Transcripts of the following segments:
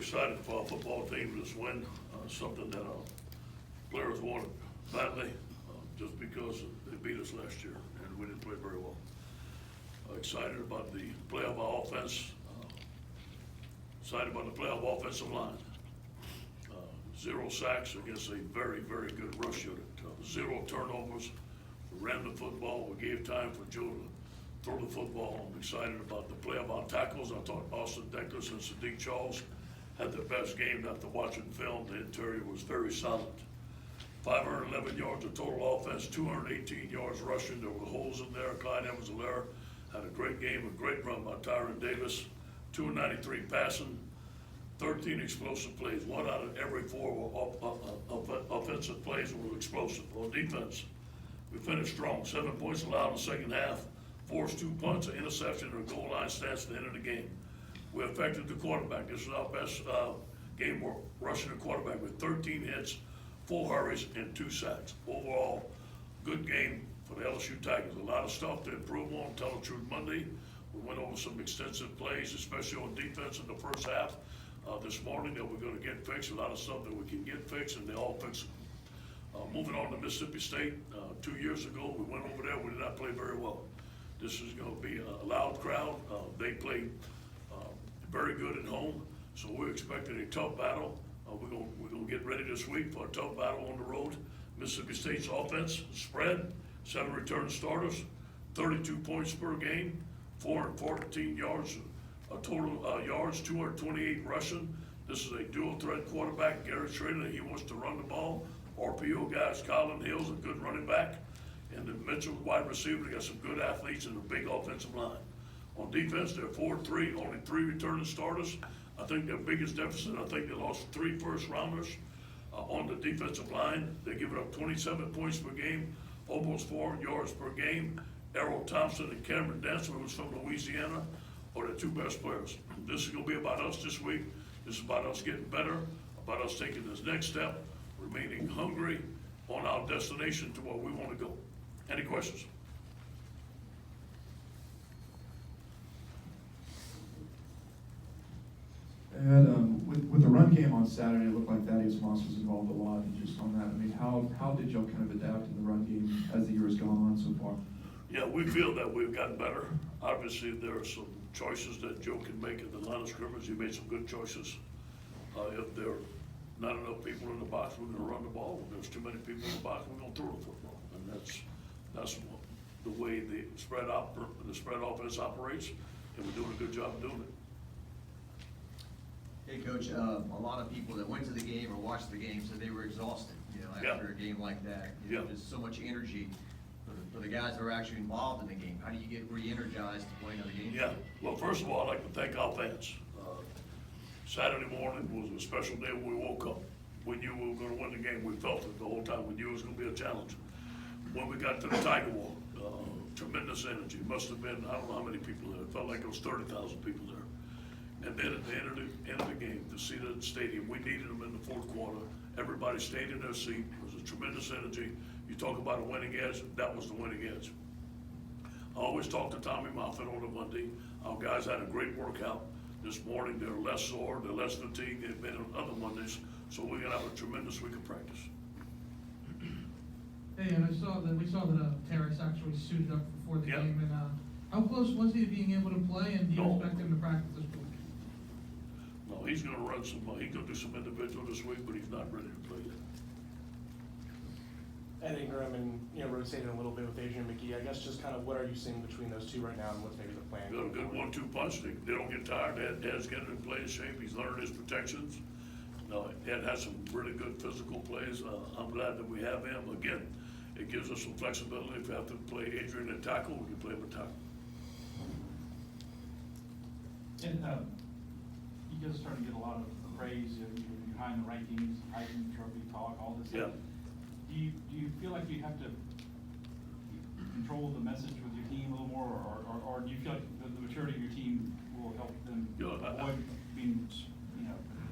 excited for our football team this win, something that our players wanted badly, just because they beat us last year and we didn't play very well. Excited about the play of our offense, excited about the play of offensive line. 0 sacks against a very, very good rush unit. 0 turnovers. We ran the football. We gave time for Joe to throw the football. I'm excited about the play of our tackles. I thought Austin Deckers and Sadiq Charles had their best game after watching film. The interior was very solid. 511 yards of total offense, 218 yards rushing. There were holes in there. Clyde Evans-Helaire had a great game, a great run by Tyron Davis. 293 passing, 13 explosive plays. 1 out of every 4 offensive plays were explosive. On defense, we finished strong. 7 points allowed in the second half. Forced 2 punts, an interception, and a goal line stance at the end of the game. We affected the quarterback. This is our best game we're rushing the quarterback with 13 hits, 4 hurries, and 2 sacks. Overall, good game for the LSU Tigers. A lot of stuff to improve on. Tell the Truth Monday. We went over some extensive plays, especially on defense in the first half this morning that we're going to get fixed. A lot of stuff that we can get fixed, and they all fixed. Moving on to Mississippi State, 2 years ago, we went over there. We did not play very well. This is going to be a loud crowd. They played very good at home, so we're expecting a tough battle. We're going to get ready this week for a tough battle on the road. Mississippi State's offense spread, 7 return starters, 32 points per game, 414 yards, total yards, 228 rushing. This is a dual threat quarterback, Garrett Schrader. He wants to run the ball. RPO guys, Colin Hill's a good running back. And the Mitchell wide receiver, they got some good athletes and a big offensive line. On defense, they're 4-3, only 3 returning starters. I think their biggest deficit, I think they lost 3 first-rounders on the defensive line. They give it up 27 points per game, almost 4 yards per game. Errol Thompson and Cameron Dancer, who's from Louisiana, are the 2 best players. This is going to be about us this week. This is about us getting better, about us taking this next step, remaining hungry on our destination to where we want to go. Any questions? And with the run game on Saturday, it looked like Thaddeus Moss was involved a lot. And just on that, I mean, how did y'all kind of adapt in the run game as the year has gone on so far? Yeah, we feel that we've gotten better. Obviously, there are some choices that Joe can make at the line of scrimmage. He made some good choices. If there are not enough people in the box, we're going to run the ball. If there's too many people in the box, we're going to throw the football. And that's the way the spread offense operates, and we're doing a good job of doing it. Hey, Coach, a lot of people that went to the game or watched the game said they were exhausted, after a game like that. There's so much energy for the guys that are actually involved in the game. How do you get re-energized to play another game? Yeah, well, first of all, I'd like to thank our fans. Saturday morning was a special day when we woke up. We knew we were going to win the game. We felt it the whole time. We knew it was going to be a challenge. When we got to the Tiger Walk, tremendous energy. It must have been, I don't know how many people there. It felt like it was 30,000 people there. And then at the end of the game, to see the stadium, we needed them in the 4th quarter. Everybody stayed in their seat. It was a tremendous energy. You talk about a winning edge, that was the winning edge. I always talk to Tommy Moffitt on a Monday. Our guys had a great workout. This morning, they're less sore, they're less fatigued, they've been on other Mondays, so we're gonna have a tremendous week of practice. Hey, and we saw that Terrace actually suited up before the Yeah. game, and how close was he to being able to play, and do you No. expect him to practice this week? No, he's gonna run some, he's gonna do some individual this week, but he's not ready to play yet. Ed Ingram and, rotating a little bit with Adrian McGee. I guess just kind of what are you seeing between those two right now, and what's maybe the plan? Got a good 1-2 punch. They don't get tired. Ed's getting in play shape. He's learned his protections. Ed has some really good physical plays. I'm glad that we have him. Again, it gives us some flexibility. If we have to play Adrian at tackle, we can play him at tackle. And you guys are starting to get a lot of praise. You're behind the rankings, Heisman Trophy talk, all this Yeah. stuff. Do you feel like you have to control the message with your team a little more, or do you feel like the maturity of your team will help them avoid being,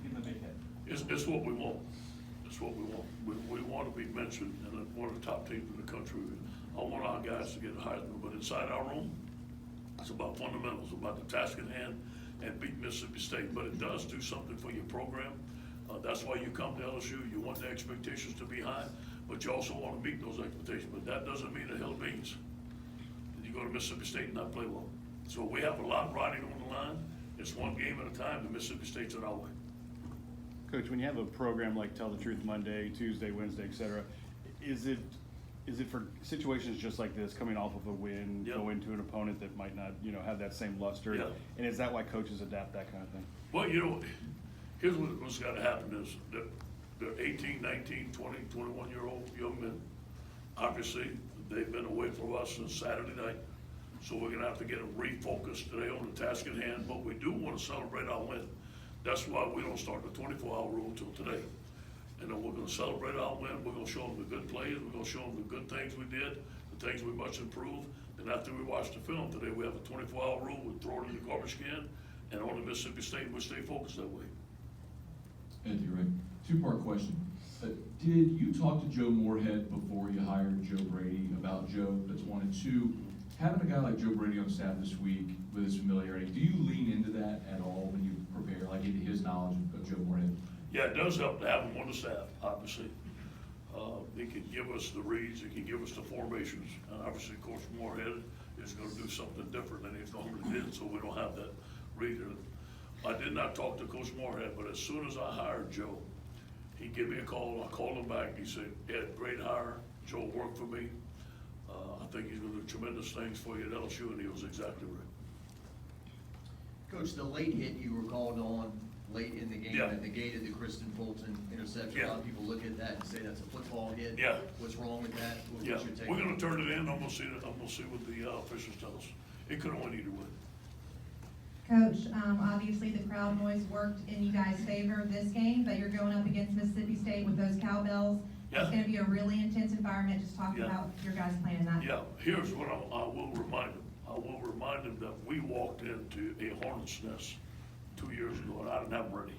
getting a big hit? It's what we want. It's what we want. We want to be mentioned in one of the top teams in the country. I want our guys to get a Heisman, but inside our room, it's about fundamentals, about the task at hand. and beat Mississippi State, but it does do something for your program. That's why you come to LSU. You want the expectations to be high, but you also want to meet those expectations. But that doesn't mean a hill of beans. You go to Mississippi State and not play well. So we have a lot riding on the line. It's one game at a time. The Mississippi State's in our way. Coach, when you have a program like Tell the Truth Monday, Tuesday, Wednesday, et cetera, is it for situations just like this, coming off of a win, Yep. going to an opponent that might not, have that same luster? Yep. And is that why coaches adapt that kind of thing? Well, here's what's got to happen is that they're 18, 19, 20, 21-year-old young men. Obviously, they've been away from us since Saturday night, so we're going to have to get them refocused today on the task at hand, but we do want to celebrate our win. That's why we don't start the 24-hour rule until today. And then we're going to celebrate our win. We're going to show them the good plays. We're going to show them the good things we did, the things we must improve. And after we watch the film today, we have a 24-hour rule. We throw it in the garbage can, and on to Mississippi State, we stay focused that way. Andy, right? Two-part question. Did you talk to Joe Moorhead before you hired Joe Brady about Joe? That's one. And two, having a guy like Joe Brady on staff this week with his familiarity, do you lean into that at all when you prepare, like into his knowledge of Joe Moorhead? Yeah, it does help to have him on the staff, obviously. He can give us the reads, he can give us the formations. Obviously, Coach Moorhead is gonna do something different than he's normally did, so we don't have that read in it. I did not talk to Coach Moorhead, but as soon as I hired Joe, he gave me a call. I called him back. He said, Ed, great hire. Joe worked for me. I think he's gonna do tremendous things for you at LSU, and he was exactly right. Coach, the late hit you were called on late in the game Yeah. at the gate of the Kristen Fulton interception. Yeah. A lot of people look at that and say that's a football hit. Yeah. What's wrong with that? What's Yeah, your take? we're gonna turn it in. I'm gonna see what the officials tell us. It could've went either way. Coach, obviously the crowd noise worked in you guys' favor this game, but you're going up against Mississippi State with those cowbells. Yeah. It's gonna be a really intense environment. Just talk Yeah. about your guys playing that. Yeah, here's what I will remind him. I will remind him that we walked into a hornet's nest 2 years ago, and I didn't have them ready.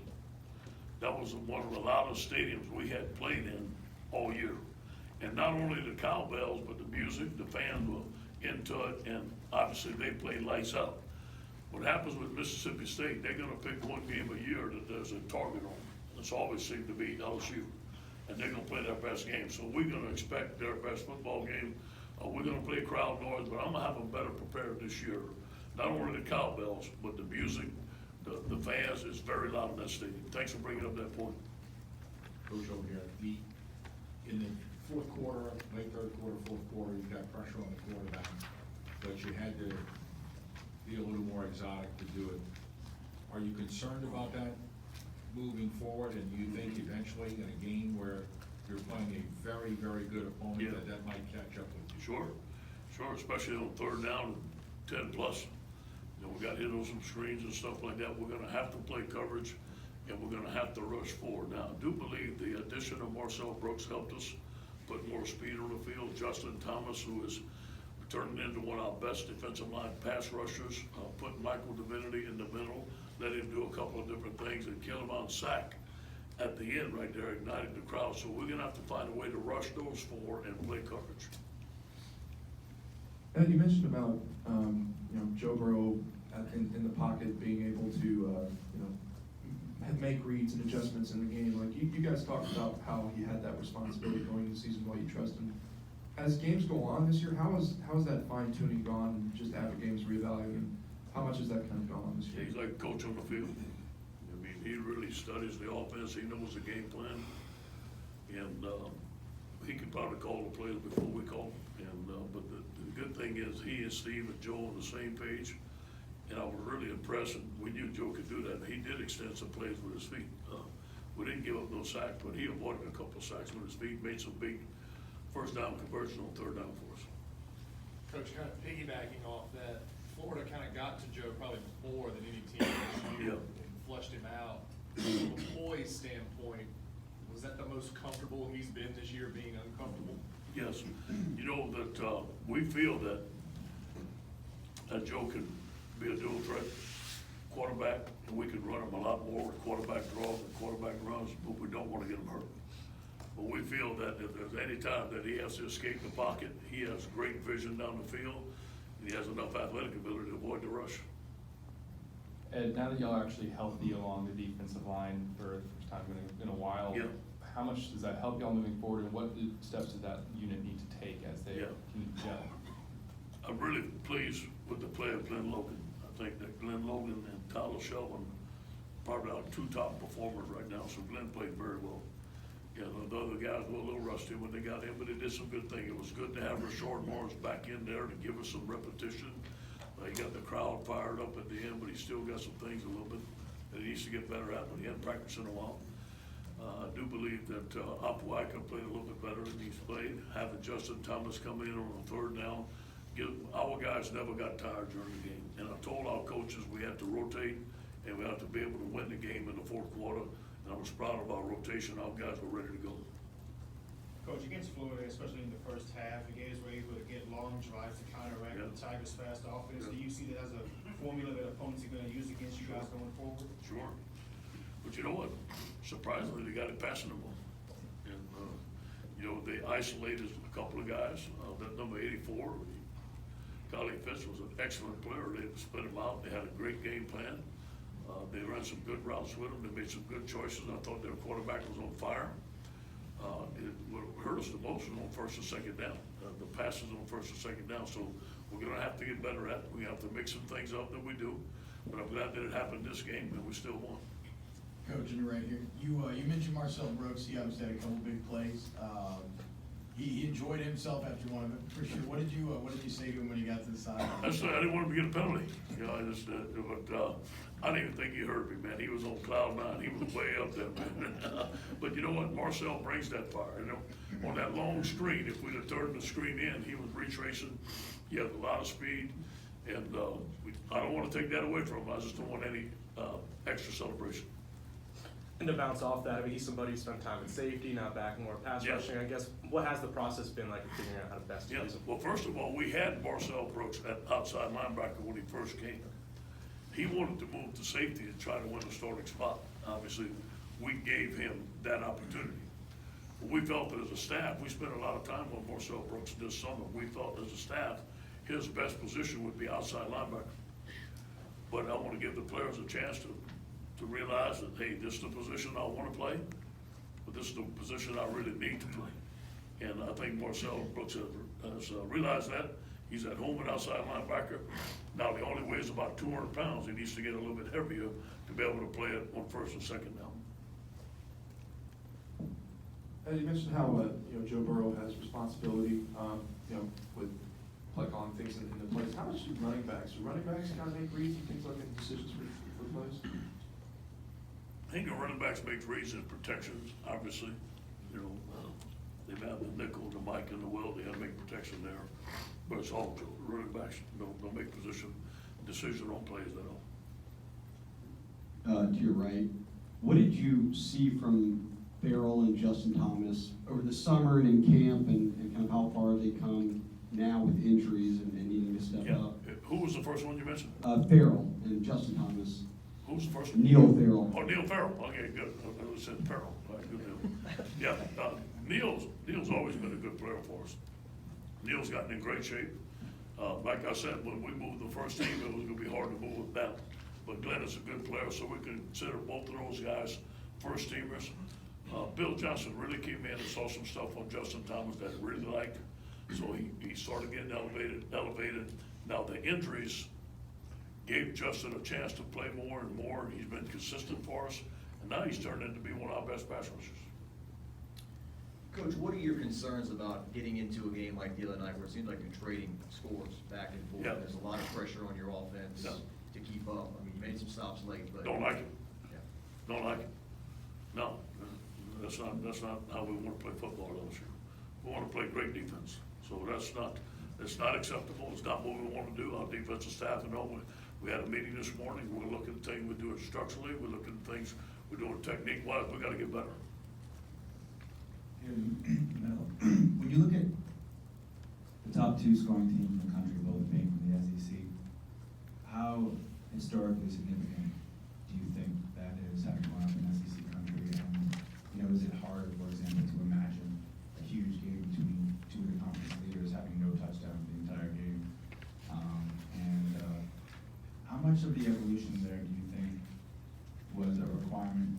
That was one of the loudest stadiums we had played in all year. And not only the cowbells, but the music, the fans were into it, and obviously they played lights out. What happens with Mississippi State, they're gonna pick one game a year that there's a target on. It's always seemed to be LSU, and they're gonna play their best game. So we're gonna expect their best football game. We're gonna play crowd noise, but I'm gonna have them better prepared this year. Not only the cowbells, but the music, the fans is very loud in that stadium. Thanks for bringing up that point. Coach over here, in the fourth quarter, late third quarter, fourth quarter, you got pressure on the quarterback, but you had to be a little more exotic to do it. Are you concerned about that moving forward, and do you think eventually in a game where you're playing a very, very good opponent, Yeah. that might catch up with you? Sure, especially on third down, 10 plus. We got hit on some screens and stuff like that. We're gonna have to play coverage, and we're gonna have to rush forward. Now, I do believe the addition of Marcel Brooks helped us put more speed on the field. Justin Thomas, who is turning into one of our best defensive line pass rushers, put Michael Divinity in the middle, let him do a couple of different things, and kill him on sack at the end right there, igniting the crowd. So we're gonna have to find a way to rush those four and play coverage. Ed, you mentioned about, Joe Burrow in the pocket being able to, make reads and adjustments in the game. Like, you guys talked about how he had that responsibility going into the season, why you trust him. As games go on this year, how is that fine tuning gone, just after games reevaluating? How much has that kind of gone on this year? He's like a coach on the field. I mean, he really studies the offense, he knows the game plan. And, he could probably call the plays before we call them. And, but the good thing is, he and Steve and Joe on the same page. And I was really impressed, and we knew Joe could do that. And he did extend some plays with his feet. We didn't give up no sacks, but he avoided a couple of sacks with his feet, made some big first down conversion on third down for us. Coach, kind of piggybacking off that, Florida kind of got to Joe probably more than any team this year Yeah. and flushed him out. From a poise standpoint, was that the most comfortable he's been this year, being uncomfortable? Yes, you know that, we feel that Joe can be a dual threat quarterback, and we can run him a lot more with quarterback draws and quarterback runs, but we don't want to get him hurt. But we feel that if there's any time that he has to escape the pocket, he has great vision down the field, and he has enough athletic ability to avoid the rush. Ed, now that y'all are actually healthy along the defensive line for the first time in a while, Yeah. how much does that help y'all moving forward, and what steps does that unit need to take as they Yeah. can gel? I'm really pleased with the play of Glenn Logan. I think that Glenn Logan and Tyler Shelvin probably our two top performers right now, so Glenn played very well. Yeah, the other guys were a little rusty when they got in, but they did some good things. It was good to have Rashard Morris back in there to give us some repetition. He got the crowd fired up at the end, but he still got some things a little bit that he needs to get better at, but he hadn't practiced in a while. I do believe that Opelika played a little bit better than he's played. Having Justin Thomas come in on the third down, our guys never got tired during the game. And I told our coaches we had to rotate and we have to be able to win the game in the fourth quarter. And I was proud of our rotation. Our guys were ready to go. Coach, against Florida, especially in the first half, you guys were able to get long drives to counteract the Tigers' fast offense. Do you see that as a formula that opponents are going to use against you guys going forward? Sure. But you know what? Surprisingly, they got it passing the ball. And, you know, they isolated a couple of guys. That number 84, Collie Fitz, was an excellent player. They split him out. They had a great game plan. They ran some good routes with him. They made some good choices. I thought their quarterback was on fire. What hurt us the most was on first and second down. The passes on first and second down. So we're going to have to get better at it. We have to mix some things up that we do. But I'm glad that it happened this game and we still won. Coach, and you're right here. You mentioned Marcel Brooks. He obviously had a couple big plays. He enjoyed himself after one of them, for sure. What did you say to him when he got to the side? I didn't want him to get a penalty. You know, I didn't even think he hurt me, man. He was on cloud nine. He was way up there, man. But you know what? Marcel brings that fire. You know, on that long screen, if we'd have turned the screen in, he was retracing. He had a lot of speed, and I don't want to take that away from him. I just don't want any extra celebration. And to bounce off that, I mean, he's somebody who spent time in safety, now back more pass Yeah. rushing. I guess, what has the process been like in figuring out how to best use him? Well, first of all, we had Marcel Brooks at outside linebacker when he first came. He wanted to move to safety and try to win the starting spot. Obviously, we gave him that opportunity. But we felt that as a staff, we spent a lot of time on Marcel Brooks this summer. We thought as a staff, his best position would be outside linebacker. But I want to give the players a chance to realize that, hey, this is the position I want to play, but this is the position I really need to play. And I think Marcel Brooks has realized that. He's at home and outside linebacker. Now, he only weighs about 200 pounds. He needs to get a little bit heavier to be able to play it on first and second down. And you mentioned how Joe Burrow has responsibility, with play calling things in the plays. How much do running backs kind of make reads and things like that, decisions for plays? I think the running backs make reads and protections, obviously. You know, they have the nickel, the Mike, and the Will. They have to make protection there. But it's all true. Running backs don't make decision on plays at all. To your right, what did you see from Farrell and Justin Thomas over the summer and in camp, and kind of how far they come now with injuries and needing to step up? Who was the first one you mentioned? Farrell and Justin Thomas. Who was the first one? Neil Farrell. Oh, Neil Farrell. Okay, good. I said Farrell. All right, good deal. Yeah, Neil's always been a good player for us. Neil's gotten in great shape. Like I said, when we moved the first team, it was going to be hard to move it down. But Glenn is a good player, so we consider both of those guys first teamers. Bill Johnson really came in and saw some stuff on Justin Thomas that he really liked. So he started getting elevated. Now the injuries gave Justin a chance to play more and more. He's been consistent for us, and now he's turned into be one of our best pass rushers. Coach, what are your concerns about getting into a game like the other night where it seems like you're trading scores back and forth? Yeah. There's a lot of pressure on your offense Yeah. to keep up. I mean, you made some stops late, but. Don't like it. Yeah. Don't like it. No, that's not how we want to play football this year. We want to play great defense. So it's not acceptable. It's not what we want to do. Our defensive staff, we had a meeting this morning. We're looking at things we're doing structurally. We're looking at things we're doing technique-wise. We got to get better. When you look at the top two scoring teams in the country, both being from the SEC, how historically significant do you think that is, having grown up in SEC country? And, is it hard, for example, to imagine a huge game between two of the conference leaders having no touchdowns the entire game? How much of the evolution there do you requirement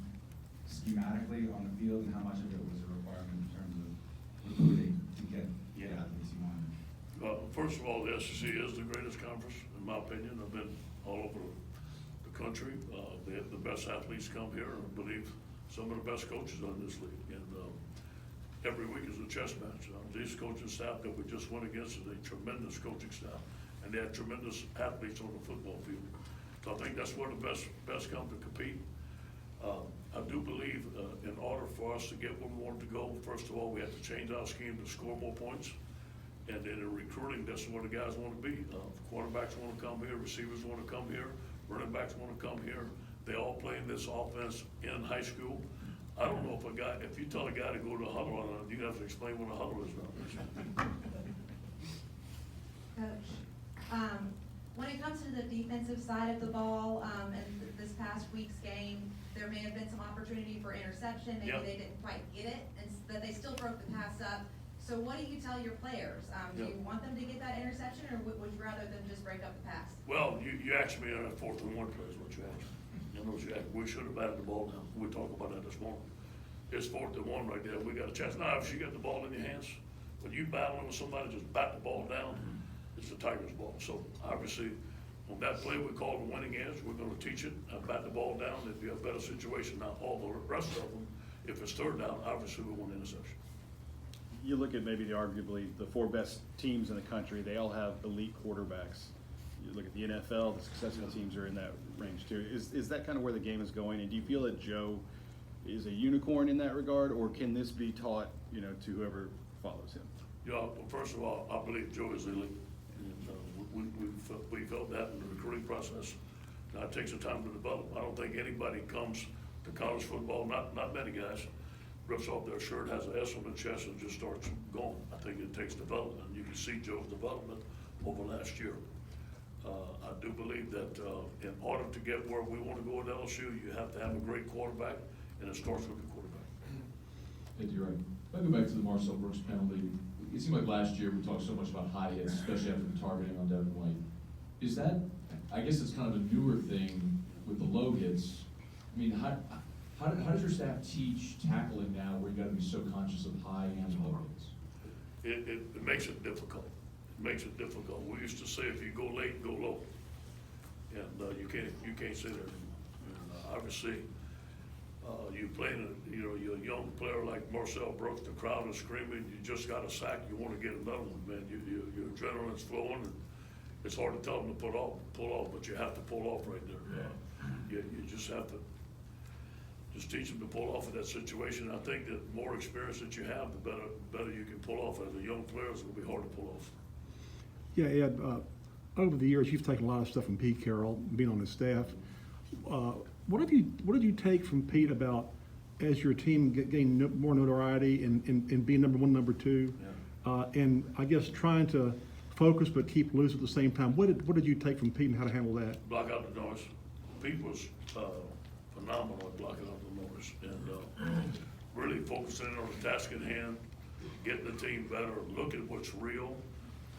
schematically on the field, and how much of it was a requirement in terms of recruiting to get the athletes you wanted? Well, first of all, the SEC is the greatest conference, in my opinion. I've been all over the country. They have the best athletes come here, and I believe some of the best coaches on this league. And every week is a chess match. These coaching staff that we just went against is a tremendous coaching staff, and they have tremendous athletes on the football field. So I think that's where the best come to compete. I do believe in order for us to get where we wanted to go, first of all, we have to change our scheme to score more points. And then in recruiting, that's where the guys want to be. Quarterbacks want to come here, receivers want to come here, running backs want to come here. They all play in this offense in high school. I don't know if you tell a guy to go to a huddle, you have to explain what a huddle is now. Coach, when it comes to the defensive side of the ball, and this past week's game, there may have been some opportunity for interception, maybe Yep. they didn't quite get it, and but they still broke the pass up. So what do you tell your players? Do you Yep. want them to get that interception, or would you rather them just break up the pass? Well, you asked me on that 4th and 1 play is what you asked. We should have batted the ball down. We talked about that this morning. It's 4th and 1 right there. We got a chance. Now, if you got the ball in your hands, when you battling with somebody, just bat the ball down, it's the Tigers' ball. So obviously, on that play, we call the winning edge. We're gonna teach it, bat the ball down. It'd be a better situation. Now, all the rest of them, if it's 3rd down, obviously we want interception. You look at maybe arguably the 4 best teams in the country, they all have elite quarterbacks. You look at the NFL, the successful teams are in that range too. Is that kind of where the game is going? And do you feel that Joe is a unicorn in that regard, or can this be taught, to whoever follows him? Yeah, well, first of all, I believe Joe is elite. And we felt that in the recruiting process. Now, it takes some time to develop. I don't think anybody comes to college football, not many guys, rips off their shirt, has an S on their chest, and just starts going. I think it takes development. You can see Joe's development over last year. I do believe that in order to get where we want to go at LSU, you have to have a great quarterback, and it starts with the quarterback. Ed, you're right. If I go back to the Marcel Brooks penalty, it seemed like last year we talked so much about high hits, especially after the targeting on Devin White. Is that, I guess it's kind of a newer thing with the low hits. I mean, how does your staff teach tackling now where you gotta be so conscious of high and low hits? It makes it difficult. It makes it difficult. We used to say if you go late, go low. And you can't say that anymore. And obviously, you playing you're a young player like Marcel Brooks, the crowd is screaming, you just got a sack, you want to get another one, man. Your adrenaline's flowing, and it's hard to tell them to pull off, but you have to pull off right there. You just have to teach them to pull off in that situation. I think that the more experience that you have, the better you can pull off. As a young player, it's going to be hard to pull off. Yeah, Ed, over the years, you've taken a lot of stuff from Pete Carroll, being on his staff. What did you take from Pete about, as your team gained more notoriety and being number 1, number 2, and I guess trying to focus but keep loose at the same time? What did you take from Pete and how to handle that? Block out the noise. Pete was phenomenal at blocking out the noise and really focusing on the task at hand, getting the team better, look at what's real,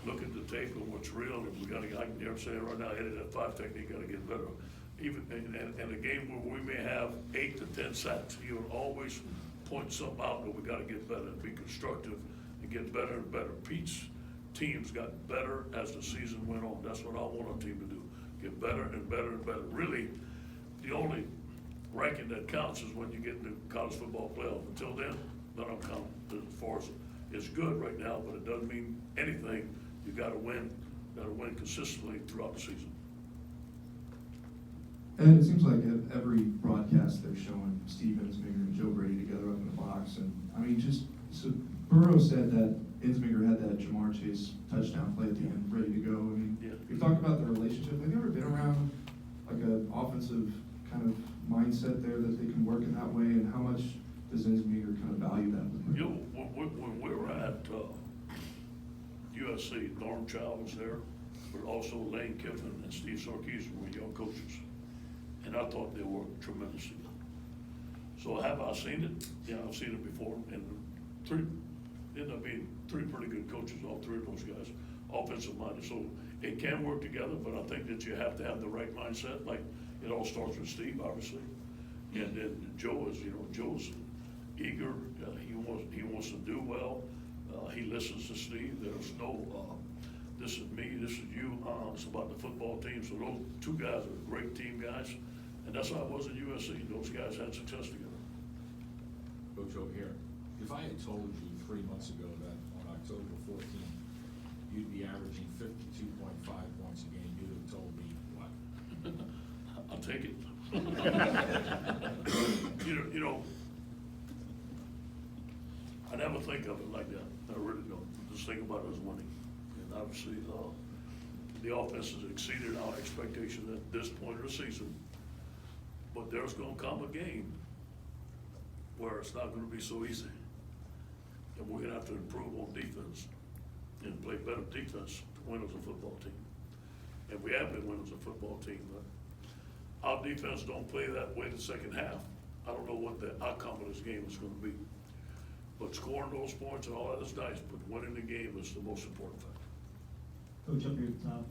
look at the tape of what's real, and we gotta, I can hear him saying right now, Eddie, that 5 technique gotta get better. Even in a game where we may have 8 to 10 sacks, he would always point something out that we gotta get better and be constructive and get better and better. Pete's teams got better as the season went on. That's what I want our team to do. Get better and better and better. Really, the only ranking that counts is when you get in the college football playoff. Until then, none of them count as far as it's good right now, but it doesn't mean anything. You gotta win consistently throughout the season. And it seems like at every broadcast they're showing Steve Ensminger and Joe Brady together up in the box. And I mean, so Burrow said that Ensminger had that Jamar Chase touchdown play at the end ready to go. I mean, we talked about the relationship. Have you ever been around like an offensive kind of mindset there that they can work in that way? And how much does Ensminger kind of value that? When we were at USC, Norm Child was there, but also Lane Kiffin and Steve Sarkisian were young coaches. And I thought they worked tremendously. So have I seen it? Yeah, I've seen it before. And ended up being 3 pretty good coaches, all 3 of those guys, offensive minded. So it can work together, but I think that you have to have the right mindset. Like, it all starts with Steve, obviously. And And then Joe is, Joe's eager, he wants to do well, he listens to Steve, there's no, this is me, this is you, it's about the football team, so those two guys are great team guys, and that's how it was at USC, those guys had success together. Coach O'Hare, if I had told you 3 months ago that on October 14th, you'd be averaging 52.5 points a game, you'd have told me what? I'll take it. I never think of it like that, I really don't, just think about it as winning. And obviously, the offense has exceeded our expectations at this point of the season. But there's gonna come a game where it's not gonna be so easy. And we're gonna have to improve on defense and play better defense to win as a football team. And we have been winning as a football team, but our defense don't play that way the second half. I don't know what the outcome of this game is gonna be. But scoring those points and all that is nice, but winning the game is the most important factor. Coach, up here at the top,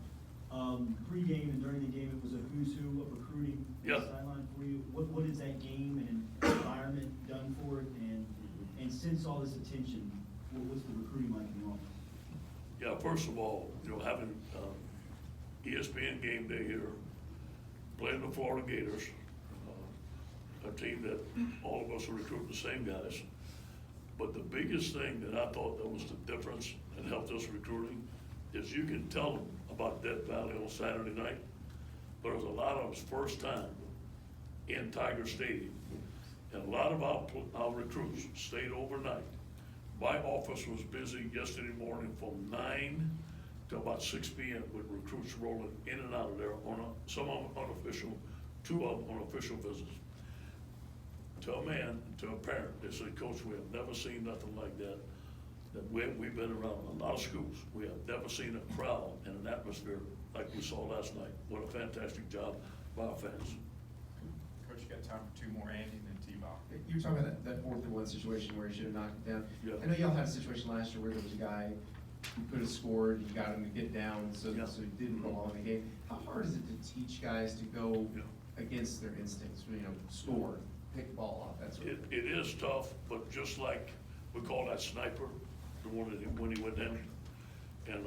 pre-game and during the game, it was a who's who of recruiting on Yeah. the sideline for you. What is that game and environment done for it? And since all this attention, what's the recruiting like in the office? Yeah, first of all, having ESPN Game Day here, playing the Florida Gators, a team that all of us are recruiting the same guys. But the biggest thing that I thought that was the difference and helped us recruiting is you can tell them about Death Valley on Saturday night, but it was a lot of us first time in Tiger Stadium. And a lot of our recruits stayed overnight. My office was busy yesterday morning from 9 to about 6 p.m. with recruits rolling in and out of there some of them unofficial, 2 of them on official visits. To a man, to a parent, they said, Coach, we have never seen nothing like that. That we've been around a lot of schools. We have never seen a crowd and an atmosphere like we saw last night. What a fantastic job by our fans. Coach, you got time for 2 more, Andy, and then T-Bob. You were talking about that 4th and 1 situation where he should have knocked it down. Yeah. I know y'all had a situation last year where there was a guy who could have scored, you got him to get down, so he didn't prolong the game. How hard is it to teach guys to go against their instincts, score, pick the ball off, that sort of thing? It is tough, but just like we call that sniper, the one that when he went down. And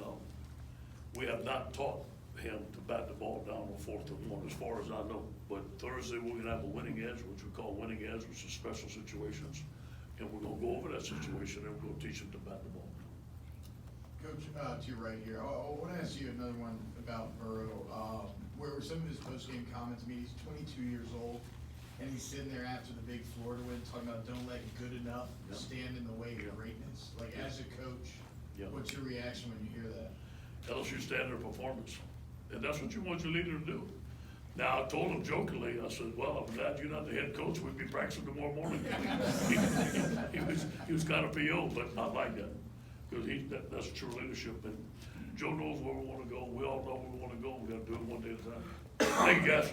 we have not taught him to bat the ball down on 4th and 1 as far as I know. But Thursday, we're gonna have a winning edge, which we call winning edge, which is special situations. And we're gonna go over that situation and we're gonna teach him to bat the ball. Coach, to your right here, I want to ask you another one about Burrow. Where some of his post-game comments, he's 22 years old, and he's sitting there after the big Florida win, talking about don't let good enough stand in the way of greatness. Like, as a coach, what's your reaction when you hear that? LSU standard performance, and that's what you want your leader to do. Now, I told him jokingly, I said, well, I'm glad you're not the head coach, we'd be practicing tomorrow morning. He was kind of PO, but I like that, because that's true leadership, and Joe knows where we want to go, we all know where we want to go, we got to do it one day at a time. Thank you, guys.